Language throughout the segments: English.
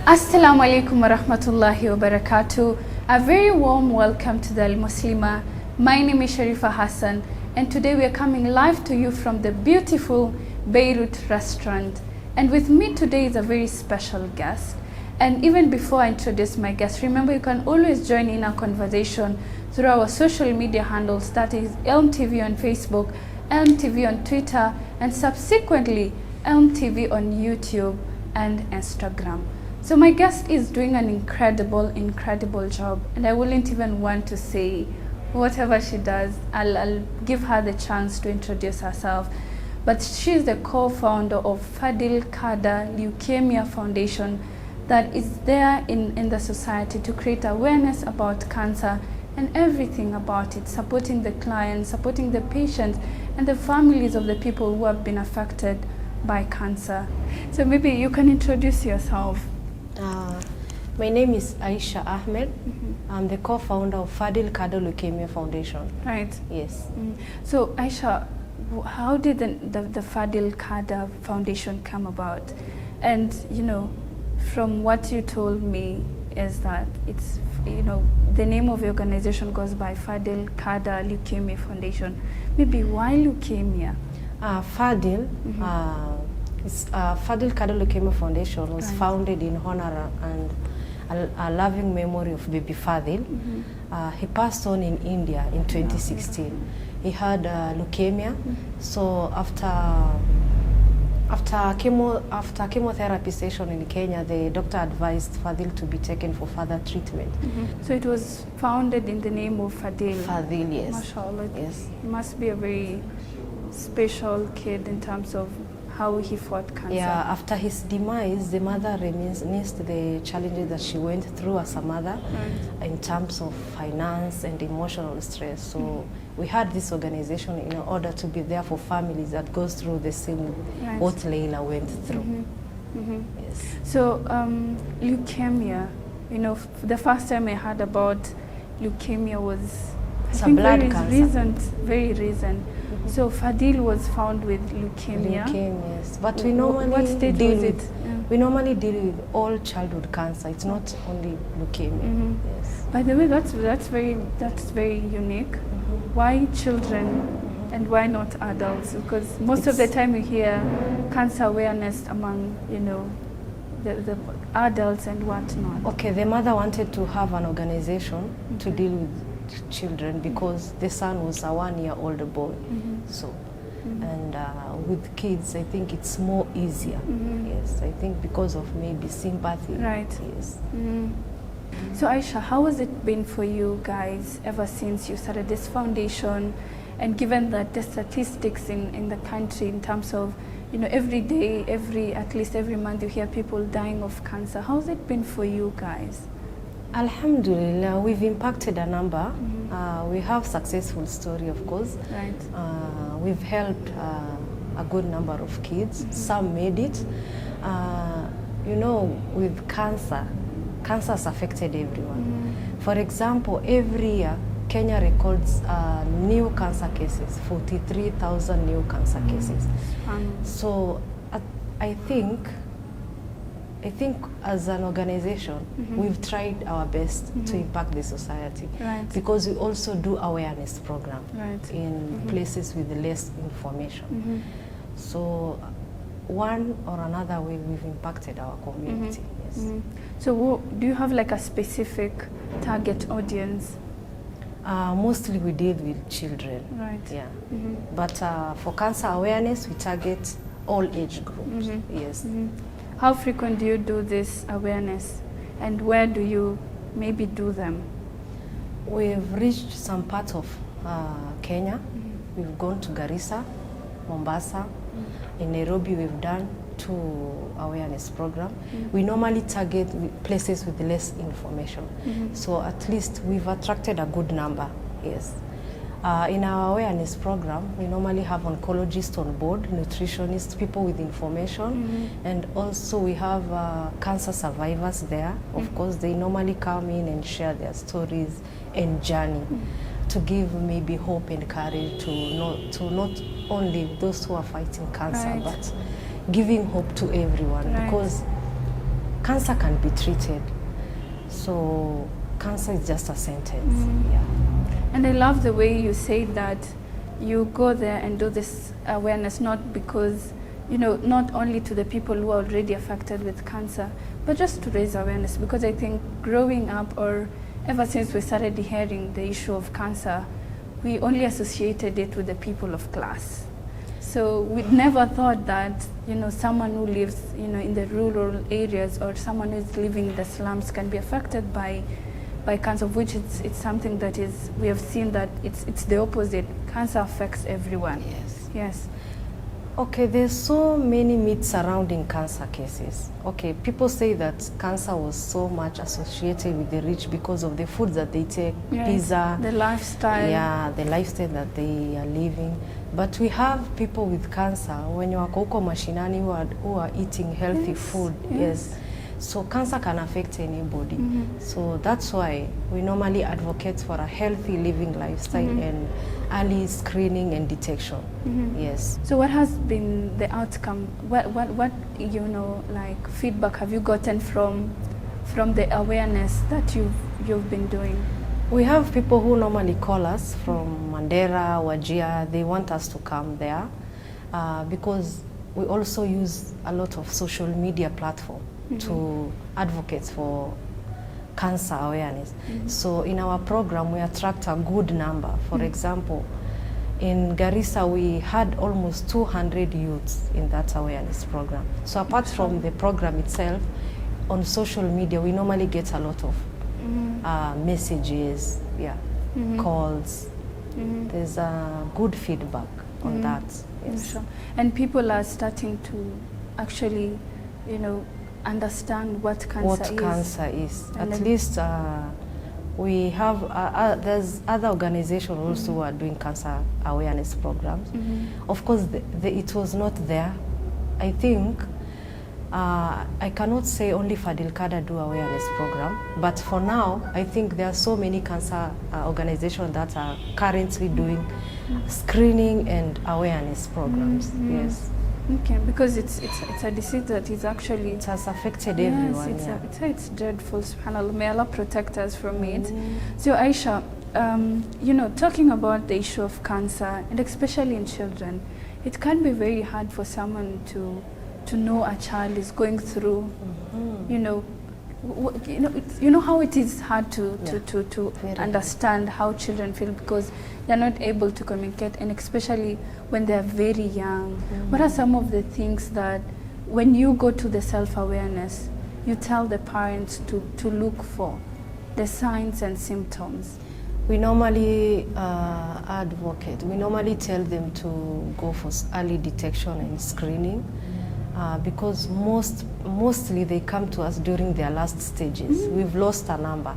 Assalamu alaikum wa rahmatullahi wa barakatuh. A very warm welcome to the muslimah. My name is Sharifa Hassan, and today we are coming live to you from the beautiful Beirut restaurant. And with me today is a very special guest. And even before I introduce my guest, remember you can always join in our conversation through our social media handles, that is Elm TV on Facebook, Elm TV on Twitter, and subsequently Elm TV on YouTube and Instagram. So my guest is doing an incredible job, and I wouldn't even want to say whatever she does. I'll give her the chance to introduce herself. But she's the co-founder of Fadlcarda Leukemia Foundation that is there in the society to create awareness about cancer and everything about it, supporting the clients, supporting the patients and the families of the people who have been affected by cancer. So maybe you can introduce yourself. My name is Aisha Ahmed. I'm the co-founder of Fadlcarda Leukemia Foundation. Right. Yes. So Aisha, how did the Fadlcarda Foundation come about? And from what you told me is that it's, the name of the organization goes by Fadlcarda Leukemia Foundation. Maybe why leukemia? Fadlcarda Leukemia Foundation was founded in honor and a loving memory of baby Fadil. He passed on in India in 2016. He had leukemia. So after chemotherapy session in Kenya, the doctor advised Fadil to be taken for further treatment. So it was founded in the name of Fadil. Fadil, yes. MashaAllah. Yes. He must be a very special kid in terms of how he fought cancer. Yeah, after his demise, the mother reminisced the challenges that she went through as a mother in terms of finance and emotional stress. So we had this organization in order to be there for families that goes through the same what Leila went through. Yes. So leukemia, the first time I heard about leukemia was it's a blood cancer. Very recent. So Fadil was found with leukemia. Yes. But we normally deal with all childhood cancer. It's not only leukemia. Yes. By the way, that's very unique. Why children and why not adults? Because most of the time we hear cancer awareness among the adults and whatnot. Okay, the mother wanted to have an organization to deal with children because the son was a 1-year-old boy. So and with kids I think it's more easier. Yes, I think because of maybe sympathy. Right. Yes. So Aisha, how has it been for you guys ever since you started this foundation, and given that the statistics in the country in terms of every day, at least every month you hear people dying of cancer, how's it been for you guys? Alhamdulillah, we've impacted a number. We have successful story, of course. Right. We've helped a good number of kids. Some made it. With cancer has affected everyone. For example, every year, Kenya records new cancer cases, 43,000 new cancer cases. So I think as an organization, we've tried our best to impact the society. Right. Because we also do awareness program in places with less information. So one or another way we've impacted our community. Yes. So do you have like a specific target audience? Mostly we deal with children. Right. Yeah. But for cancer awareness, we target all age groups. Yes. How frequent do you do this awareness, and where do you maybe do them? We've reached some parts of Kenya. We've gone to Garissa, Mombasa. In Nairobi, we've done 2 awareness programs. We normally target places with less information. So at least we've attracted a good number, yes. In our awareness program, we normally have oncologists on board, nutritionists, people with information, and also we have cancer survivors there. Of course, they normally come in and share their stories and journey to give maybe hope and courage to not only those who are fighting cancer, but giving hope to everyone. Because cancer can be treated. So cancer is just a sentence. Yeah. And I love the way you say that you go there and do this awareness, not because, you know, not only to the people who are already affected with cancer, but just to raise awareness. Because I think growing up, or ever since we started hearing the issue of cancer, we only associated it with the people of class. So we never thought that, you know, someone who lives, you know, in the rural areas, or someone who is living in the slums can be affected by cancer, of which it's something that is, we have seen that it's the opposite. Cancer affects everyone. Yes. Yes. Okay, there's so many myths surrounding cancer cases. Okay, people say that cancer was so much associated with the rich because of the food that they take, Yes, pizza, the lifestyle. yeah, the lifestyle that they are living. But we have people with cancer when you are huko mashinani who are eating healthy Yes, food. yes. So cancer can affect anybody. So that's why we normally advocate for a healthy living lifestyle and early screening and detection. Yes. So what has been the outcome? What you know, like feedback have you gotten from the awareness that you've been doing? We have people who normally call us from Mandera, Wajir. They want us to come there because we also use a lot of social media platform to advocate for cancer awareness. So in our program, we attract a good number. For example, in Garissa, we had almost 200 youths in that awareness program. So apart from the program itself, on social media, we normally get a lot of messages, calls. There's a good feedback on that. Yes. Sure. And people are starting to actually, you know, understand what cancer is. At least we have, there's other organizations also who are doing cancer awareness programs. Of course, it was not there. I think, I cannot say only Fadlcarda do awareness program, but for now, I think there are so many cancer organizations that are currently doing screening and awareness programs. Yes. Okay, because it's a disease that is actually, it has affected everyone. It's dreadful. Subhanallah, may Allah protect us from it. So Aisha, you know, talking about the issue of cancer, and especially in children, it can be very hard for someone to know a child is going through, you know, you know how it is hard to understand how children feel, because they're not able to communicate, and especially when they're very young. What are some of the things that, when you go to the self-awareness, you tell the parents to look for, the signs and symptoms? We normally advocate, we normally tell them to go for early detection and screening. Because mostly they come to us during their last stages. We've lost a number.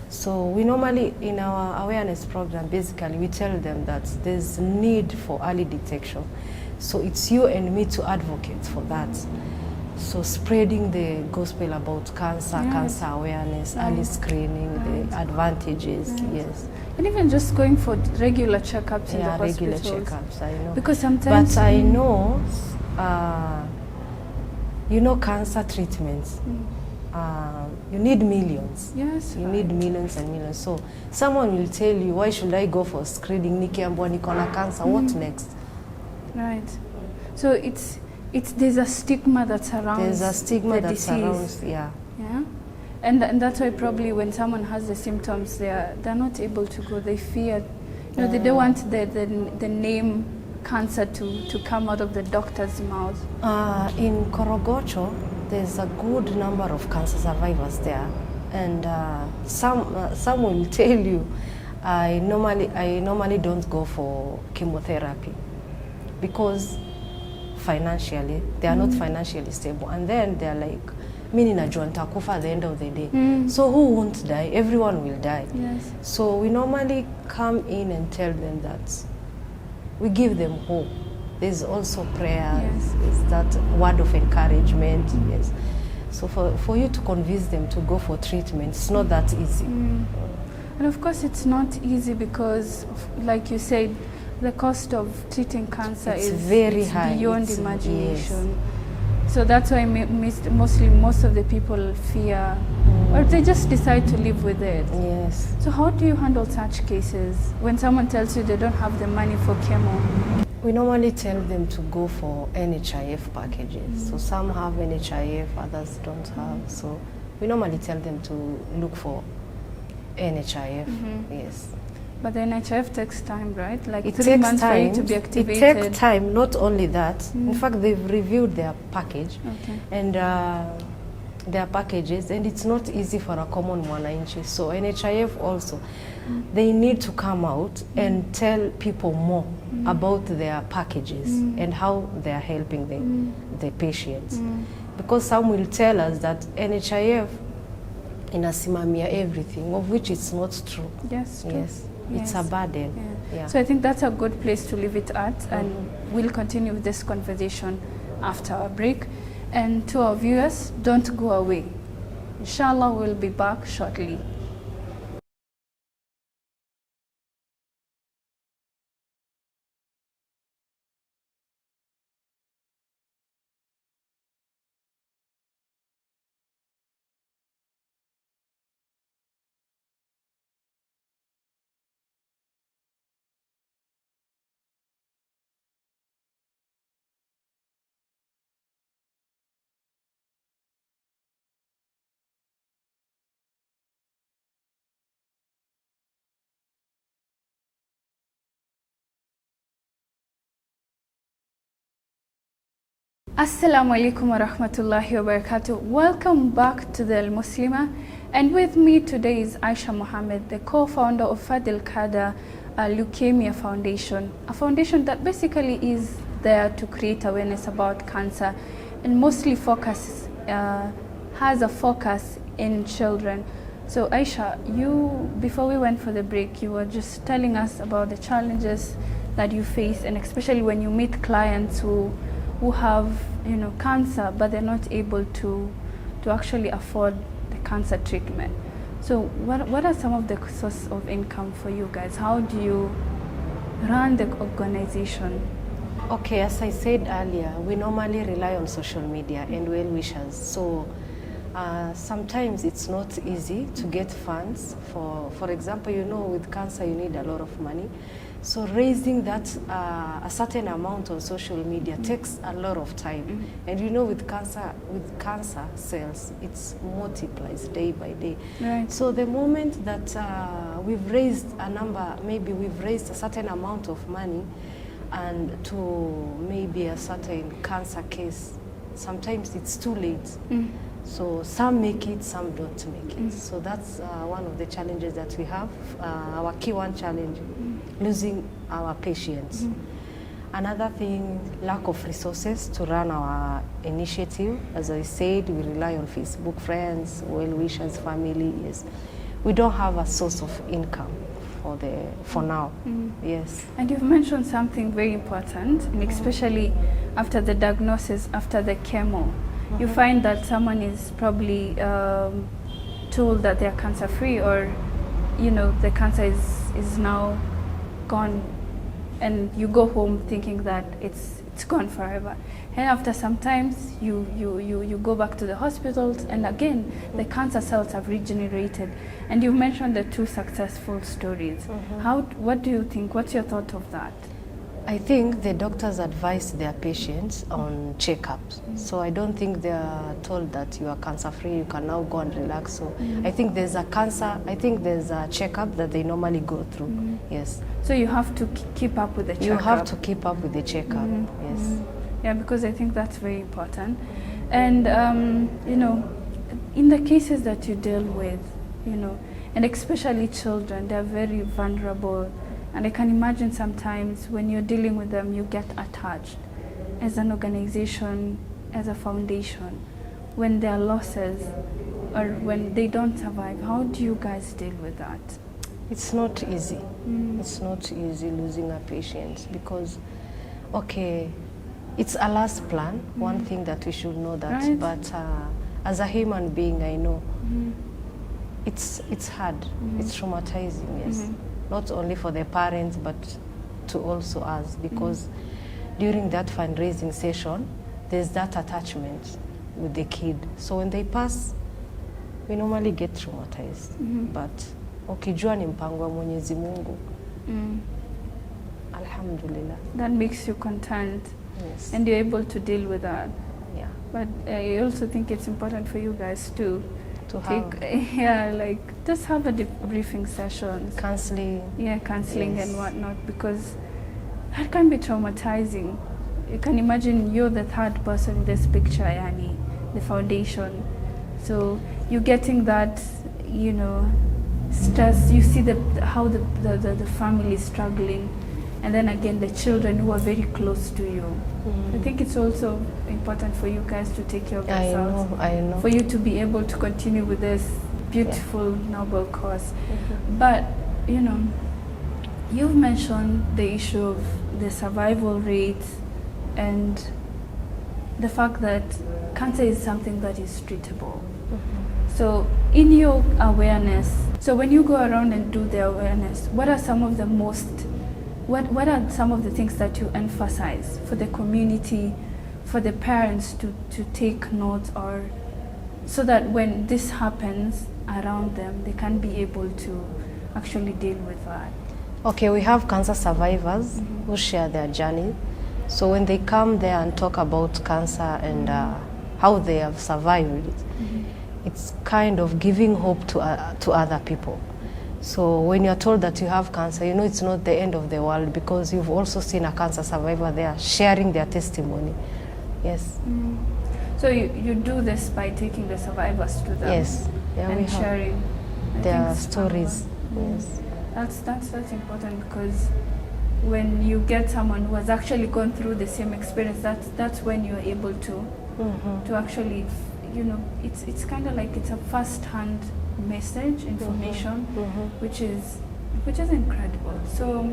So we normally, in our awareness program, basically we tell them that there's need for early detection. So it's you and me to advocate for that. So spreading the gospel about cancer, cancer awareness, early screening, the advantages, yes. And even just going for regular checkups in the hospitals. Regular checkups, I know. Because sometimes... But I know, you know, cancer treatments, you need millions. Yes. You need millions and millions. So someone will tell you, why should I go for screening? Nikiambo nikona cancer, what next? Right. So there's a stigma that surrounds There's a stigma that disease. surrounds, yeah. And that's why probably when someone has the symptoms, they're not able to go. They fear, you know, they don't want the name cancer to come out of the doctor's mouth. In Korogocho, there's a good number of cancer survivors there, and some will tell you, I normally don't go for chemotherapy because financially they are not financially stable, and then they're like, mimi najua nitakufa at the end of the day. So who won't die? Everyone will die. Yes. So we normally come in and tell them that we give them hope. There's also prayer, there's that word of encouragement, yes. So for you to convince them to go for treatment, it's not that easy. And of course it's not easy because, like you said, the cost of treating cancer is very high. Beyond imagination. So that's why mostly most of the people fear, or they just decide to live with it. Yes. So how do you handle such cases when someone tells you they don't have the money for chemo? We normally tell them to go for NHIF packages. So some have NHIF, others don't have. So we normally tell them to look for NHIF. Yes. But the NHIF takes time, right? Like It 3 takes months for time. it to be activated. It takes time. Not only that. In fact, they've reviewed their package and their packages, and it's not easy for a common mwananchi. So NHIF also, they need to come out and tell people more about their packages and how they are helping the patients. Because some will tell us that NHIF inasimamia everything, of which it's not true. Yes, true. Yes. It's a burden. Yeah. So I think that's a good place to leave it at, and we'll continue with this conversation after our break. And to our viewers, don't go away. Inshallah, we'll be back shortly. Assalamu alaikum wa rahmatullahi wa barakatuh. Welcome back to the muslimah, and with me today is Aisha Mohammed, the co-founder of Fadlcarda Leukemia Foundation, a foundation that basically is there to create awareness about cancer and mostly has a focus in children. So Aisha, before we went for the break, you were just telling us about the challenges that you face, and especially when you meet clients who have cancer, but they're not able to actually afford the cancer treatment. So what are some of the sources of income for you guys? How do you run the organization? Okay, as I said earlier, we normally rely on social media and well-wishers. So sometimes it's not easy to get funds. For example, with cancer you need a lot of money. So raising that a certain amount on social media takes a lot of time. And with cancer cells, it multiplies day by day. Right. So the moment that we've raised we've raised a certain amount of money, and to maybe a certain cancer case, sometimes it's too late. So some make it, some don't make it. So that's one of the challenges that we have, our key one challenge, losing our patients. Another thing, lack of resources to run our initiative. As I said, we rely on Facebook friends, well-wishers, family. Yes, we don't have a source of income for now. Yes. And you've mentioned something very important, and especially after the diagnosis, after the chemo. You find that someone is probably told that they're cancer free, or the cancer is now gone, and you go home thinking that it's gone forever. And after sometimes you go back to the hospitals, and again the cancer cells have regenerated. And you've mentioned the 2 successful stories. What do you think? What's your thought of that? I think the doctors advise their patients on checkups. So I don't think they are told that you are cancer free, you can now go and relax. So I think there's a checkup that they normally go through. Yes. So you have to keep up with the checkup. You have to keep up with the checkup. Yes. Yeah, because I think that's very important. And in the cases that you deal with, and especially children, they're very vulnerable. And I can imagine sometimes when you're dealing with them, you get attached as an organization, as a foundation. When there are losses or when they don't survive, how do you guys deal with that? It's not easy. It's not easy losing a patient because, okay, it's a last plan. One thing that we should know that, right. But as a human being, I know it's hard. It's traumatizing, yes. Not only for the parents, but to also us, because during that fundraising session, there's that attachment with the kid. So when they pass, we normally get traumatized. But ukijua ni mpango wa Mwenyezi Mungu, alhamdulillah. That makes you content. Yes. And you're able to deal with that. Yeah. But I also think it's important for you guys to have like just have a debriefing sessions. counseling. Yeah, counseling Yes. and whatnot, because that can be traumatizing. You can imagine you're the third person in this picture, Yani, the foundation. So you're getting that, you know, stress. You see how the family is struggling, and then again the children who are very close to you. I think it's also important for you guys to take care of yourselves. I know. For you to be able to continue with this beautiful, noble cause. But, you know, you've mentioned the issue of the survival rate and the fact that cancer is something that is treatable. So in your awareness, so when you go around and do the awareness, what are some of the what are some of the things that you emphasize for the community, for the parents to take note, or so that when this happens around them, they can be able to actually deal with that? Okay, we have cancer survivors who share their journey. So when they come there and talk about cancer and how they have survived it, it's kind of giving hope to other people. So when you're told that you have cancer, you know it's not the end of the world, because you've also seen a cancer survivor there sharing their testimony. Yes. So you do this by taking the survivors to them. Yes. Yeah, and we have sharing their stories. Yes. That's important, because when you get someone who has actually gone through the same experience, that's when you're able to actually, you know, it's kind of like it's a first-hand message, information, which is incredible. So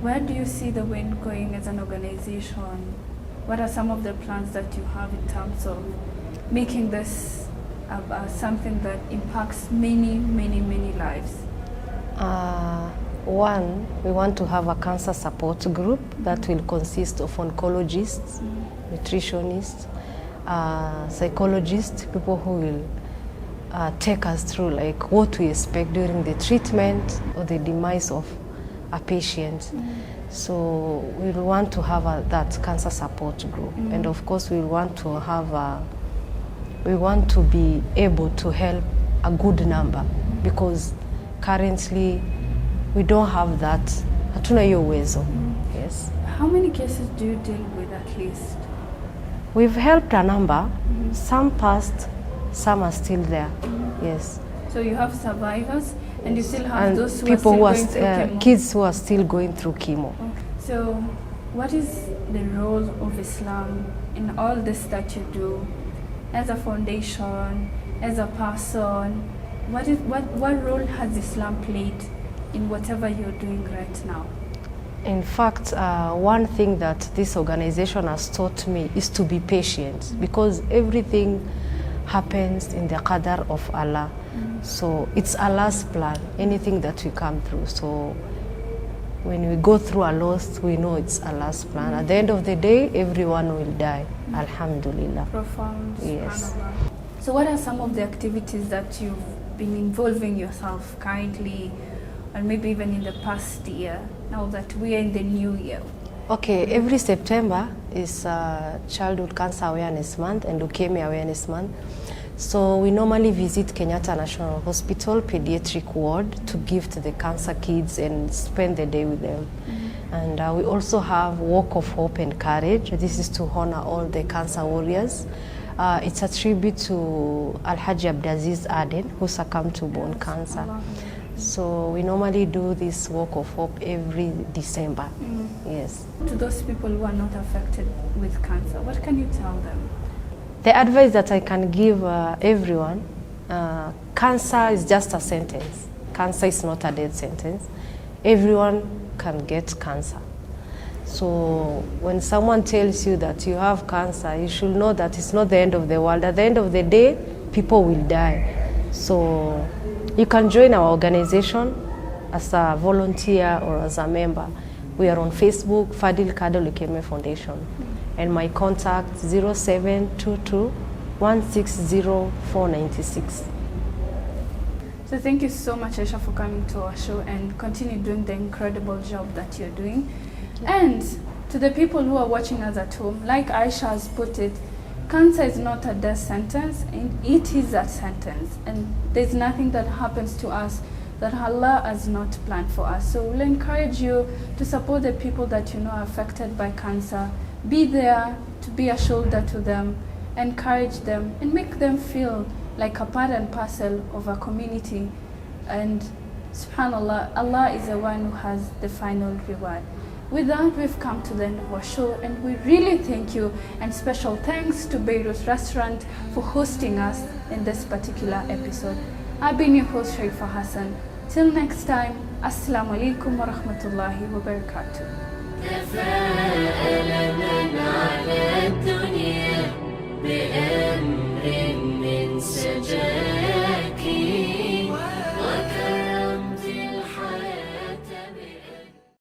where do you see the wind going as an organization? What are some of the plans that you have in terms of making this something that impacts many lives? One, we want to have a cancer support group that will consist of oncologists, nutritionists, psychologists, people who will take us through like what we expect during the treatment or the demise of a patient. So we want to have that cancer support group, and of course we want to have we want to be able to help a good number, because currently we don't have that. Hatuna hiyo uwezo. Yes. How many cases do you deal with at least? We've helped a number. Some passed, some are still there. Yes. So you have survivors, and you still have And those who people are who still are going through chemo. kids who are still going through chemo. So what is the role of Islam in all this that you do, as a foundation, as a person? What role has Islam played in whatever you're doing right now? In fact, one thing that this organization has taught me is to be patient, because everything happens in the qadar of Allah. So it's Allah's plan, anything that we come through. So when we go through a loss, we know it's Allah's plan. At the end of the day, everyone will die. Alhamdulillah. Profound. Yes. SubhanAllah. So what are some of the activities that you've been involving yourself currently, or maybe even in the past year, now that we are in the new year? Okay, every September is Childhood Cancer Awareness Month and Leukemia Awareness Month. So we normally visit Kenyatta National Hospital Pediatric Ward to give to the cancer kids and spend the day with them. And we also have Walk of Hope and Courage. This is to honor all the cancer warriors. It's a tribute to Alhaji Abdulaziz Aden, who succumbed to bone cancer. So we normally do this Walk of Hope every December. Yes. To those people who are not affected with cancer, what can you tell them? The advice that I can give everyone, cancer is just a sentence. Cancer is not a death sentence. Everyone can get cancer. So when someone tells you that you have cancer, you should know that it's not the end of the world. At the end of the day, people will die. So you can join our organization as a volunteer or as a member. We are on Facebook, Fadlcarda Leukemia Foundation. and my contact 0722 160 496. So thank you so much, Aisha, for coming to our show and continue doing the incredible job that you're doing. And to the people who are watching us at home, like Aisha has put it, cancer is not a death sentence, and it is a sentence. And there's nothing that happens to us that Allah has not planned for us. So we'll encourage you to support the people that you know are affected by cancer. Be there to be a shoulder to them, encourage them, and make them feel like a part and parcel of a community. And subhanallah, Allah is the one who has the final reward. With that, we've come to the end of our show, and we really thank you, and special thanks to Beirut Restaurant for hosting us in this particular episode. I've been your host, Sharifa Hassan. Till next time, Assalamu alaikum wa rahmatullahi wa barakatuh. تفاءل من على الدنيا بأمر من سجاد